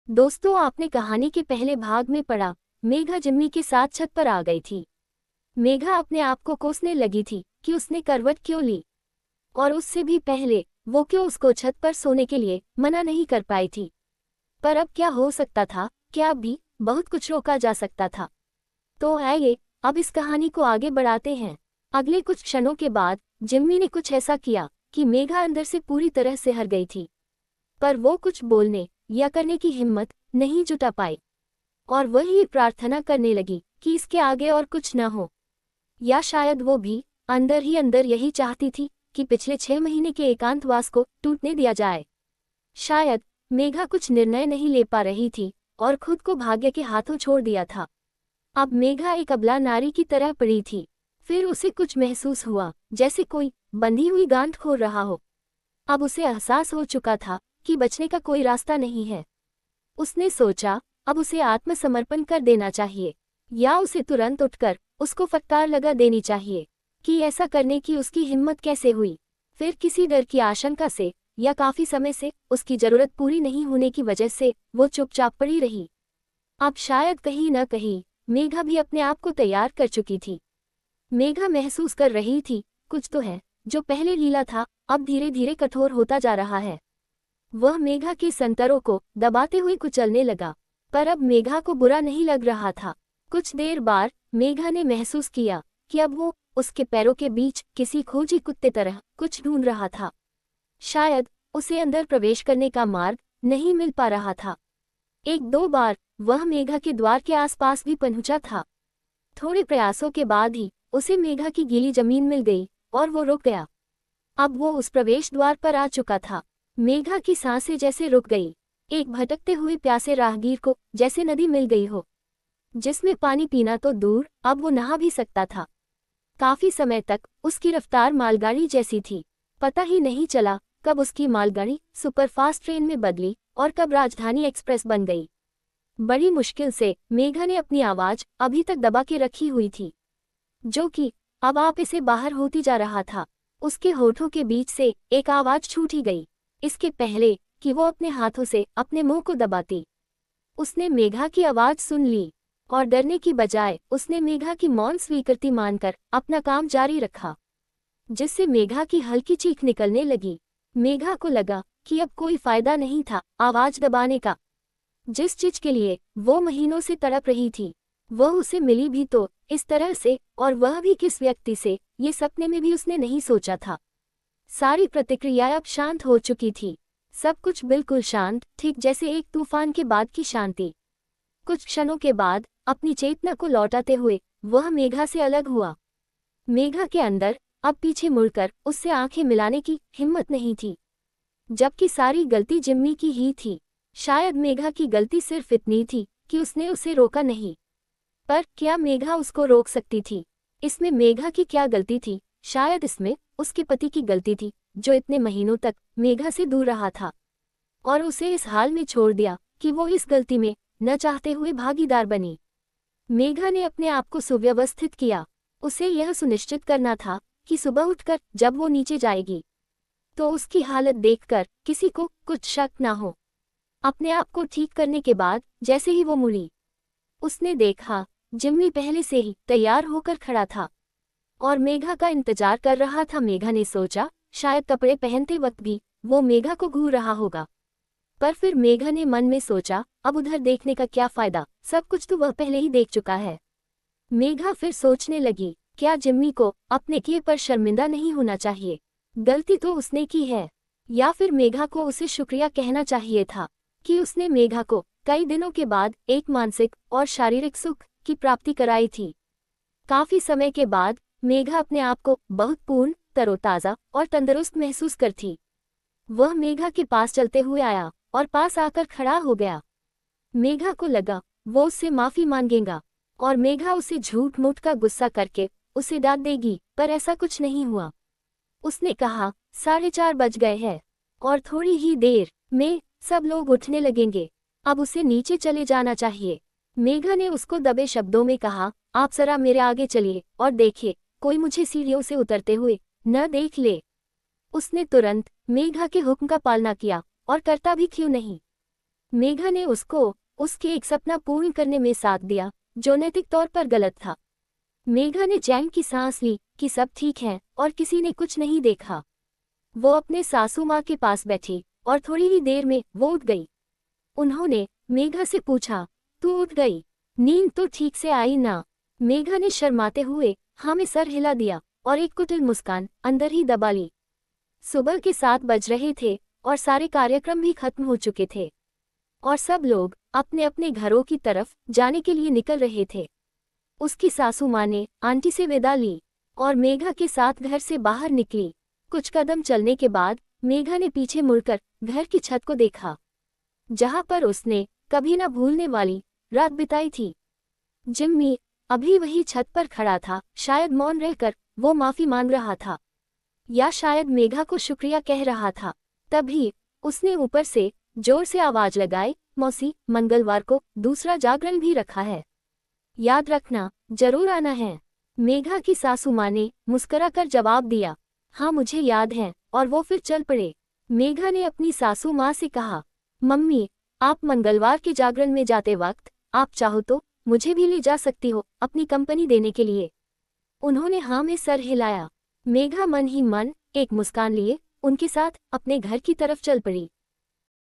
दोस्तों, आपने कहानी के पहले भाग में पढ़ा, मेघा जिम्मी के साथ छत पर आ गई थी। मेघा अपने आप को कोसने लगी थी कि उसने करवट क्यों ली, और उससे भी पहले वो क्यों उसको छत पर सोने के लिए मना नहीं कर पाई थी। पर अब क्या हो सकता था? क्या अब भी बहुत कुछ रोका जा सकता था? तो आइए अब इस कहानी को आगे बढ़ाते हैं। अगले कुछ क्षणों के बाद जिम्मी ने कुछ ऐसा किया कि मेघा अंदर से पूरी तरह से हार गई थी। पर वो कुछ बोलने या करने की हिम्मत नहीं जुटा पाई, और वही प्रार्थना करने लगी कि इसके आगे और कुछ न हो। या शायद वो भी अंदर ही अंदर यही चाहती थी कि पिछले 6 महीने के एकांतवास को टूटने दिया जाए। शायद मेघा कुछ निर्णय नहीं ले पा रही थी और खुद को भाग्य के हाथों छोड़ दिया था। अब मेघा एक अबला नारी की तरह पड़ी थी। फिर उसे कुछ महसूस हुआ, जैसे कोई बंधी हुई गांठ खोल रहा हो। अब उसे एहसास हो चुका था कि बचने का कोई रास्ता नहीं है। उसने सोचा, अब उसे आत्मसमर्पण कर देना चाहिए, या उसे तुरंत उठकर उसको फटकार लगा देनी चाहिए। कि ऐसा करने की उसकी हिम्मत कैसे हुई? फिर किसी डर की आशंका से या काफी समय से उसकी जरूरत पूरी नहीं होने की वजह से वो चुपचाप पड़ी रही। अब शायद कहीं न कहीं मेघा भी अपने आप को तैयार कर चुकी थी। मेघा महसूस कर रही थी, कुछ तो है जो पहले लीला था, अब धीरे धीरे कठोर होता जा रहा है। वह मेघा के संतरों को दबाते हुए कुचलने लगा, पर अब मेघा को बुरा नहीं लग रहा था। कुछ देर बाद मेघा ने महसूस किया कि अब वो उसके पैरों के बीच किसी खोजी कुत्ते तरह कुछ ढूंढ रहा था। शायद उसे अंदर प्रवेश करने का मार्ग नहीं मिल पा रहा था। एक दो बार वह मेघा के द्वार के आसपास भी पहुंचा था। थोड़े प्रयासों के बाद ही उसे मेघा की गीली जमीन मिल गई और वो रुक गया। अब वो उस प्रवेश द्वार पर आ चुका था। मेघा की सांसें जैसे रुक गई। एक भटकते हुए प्यासे राहगीर को जैसे नदी मिल गई हो, जिसमें पानी पीना तो दूर, अब वो नहा भी सकता था। काफी समय तक उसकी रफ्तार मालगाड़ी जैसी थी। पता ही नहीं चला कब उसकी मालगाड़ी सुपरफास्ट ट्रेन में बदली और कब राजधानी एक्सप्रेस बन गई। बड़ी मुश्किल से मेघा ने अपनी आवाज अभी तक दबा के रखी हुई थी, जो कि अब आप इसे बाहर होती जा रहा था। उसके होठों के बीच से एक आवाज छूट ही गई, इसके पहले कि वो अपने हाथों से अपने मुंह को दबाती। उसने मेघा की आवाज सुन ली, और डरने की बजाय उसने मेघा की मौन स्वीकृति मानकर अपना काम जारी रखा, जिससे मेघा की हल्की चीख निकलने लगी। मेघा को लगा कि अब कोई फायदा नहीं था आवाज दबाने का। जिस चीज के लिए वो महीनों से तड़प रही थी, वह उसे मिली भी तो इस तरह से, और वह भी किस व्यक्ति से, ये सपने में भी उसने नहीं सोचा था। सारी प्रतिक्रिया अब शांत हो चुकी थी। सब कुछ बिल्कुल शांत, ठीक जैसे एक तूफान के बाद की शांति। कुछ क्षणों के बाद अपनी चेतना को लौटाते हुए वह मेघा से अलग हुआ। मेघा के अंदर अब पीछे मुड़कर उससे आंखें मिलाने की हिम्मत नहीं थी, जबकि सारी गलती जिम्मी की ही थी। शायद मेघा की गलती सिर्फ इतनी थी कि उसने उसे रोका नहीं। पर क्या मेघा उसको रोक सकती थी? इसमें मेघा की क्या गलती थी? शायद इसमें उसके पति की गलती थी, जो इतने महीनों तक मेघा से दूर रहा था और उसे इस हाल में छोड़ दिया कि वो इस गलती में न चाहते हुए भागीदार बनी। मेघा ने अपने आप को सुव्यवस्थित किया। उसे यह सुनिश्चित करना था कि सुबह उठकर जब वो नीचे जाएगी तो उसकी हालत देखकर किसी को कुछ शक ना हो। अपने आप को ठीक करने के बाद जैसे ही वो मुड़ी, उसने देखा जिम्मी पहले से ही तैयार होकर खड़ा था और मेघा का इंतजार कर रहा था। मेघा ने सोचा, शायद कपड़े पहनते वक्त भी वो मेघा को घूर रहा होगा। पर फिर मेघा ने मन में सोचा, अब उधर देखने का क्या फायदा, सब कुछ तो वह पहले ही देख चुका है। मेघा फिर सोचने लगी, क्या जिम्मी को अपने किए पर शर्मिंदा नहीं होना चाहिए? गलती तो उसने की है, या फिर मेघा को उसे शुक्रिया कहना चाहिए था कि उसने मेघा को कई दिनों के बाद एक मानसिक और शारीरिक सुख की प्राप्ति कराई थी। काफी समय के बाद मेघा अपने आप को बहुत पूर्ण, तरोताजा और तंदुरुस्त महसूस करती। वह मेघा के पास चलते हुए आया और पास आकर खड़ा हो गया। मेघा को लगा वो उससे माफी मांगेगा और मेघा उसे झूठ मूठ का गुस्सा करके उसे डांट देगी, पर ऐसा कुछ नहीं हुआ। उसने कहा, 4:30 बज गए हैं और थोड़ी ही देर में सब लोग उठने लगेंगे, अब उसे नीचे चले जाना चाहिए। मेघा ने उसको दबे शब्दों में कहा, आप जरा मेरे आगे चलिए और देखिए कोई मुझे सीढ़ियों से उतरते हुए न देख ले। उसने तुरंत मेघा के हुक्म का पालना किया, और करता भी क्यों नहीं। मेघा ने उसको उसके एक सपना पूर्ण करने में साथ दिया जो नैतिक तौर पर गलत था। मेघा ने चैन की सांस ली कि सब ठीक है और किसी ने कुछ नहीं देखा। वो अपने सासू माँ के पास बैठी और थोड़ी ही देर में वो उठ गई। उन्होंने मेघा से पूछा, तू उठ गई? नींद तो ठीक से आई ना? मेघा ने शर्माते हुए हाँ में सर हिला दिया और एक कुटिल मुस्कान अंदर ही दबा ली। सुबह के 7 बज रहे थे और सारे कार्यक्रम भी खत्म हो चुके थे और सब लोग अपने अपने घरों की तरफ जाने के लिए निकल रहे थे। उसकी सासू माँ ने आंटी से विदा ली और मेघा के साथ घर से बाहर निकली। कुछ कदम चलने के बाद मेघा ने पीछे मुड़कर घर की छत को देखा, जहां पर उसने कभी न भूलने वाली रात बिताई थी। जिम्मी अभी वही छत पर खड़ा था, शायद मौन रहकर वो माफी मांग रहा था या शायद मेघा को शुक्रिया कह रहा था। तभी उसने ऊपर से जोर से आवाज लगाई, मौसी, मंगलवार को दूसरा जागरण भी रखा है, याद रखना, जरूर आना है। मेघा की सासू माँ ने मुस्कुराकर जवाब दिया, हाँ मुझे याद है, और वो फिर चल पड़े। मेघा ने अपनी सासू माँ से कहा, मम्मी, आप मंगलवार के जागरण में जाते वक्त आप चाहो तो मुझे भी ले जा सकती हो अपनी कंपनी देने के लिए। उन्होंने हाँ में सर हिलाया। मेघा मन ही मन एक मुस्कान लिए उनके साथ अपने घर की तरफ चल पड़ी।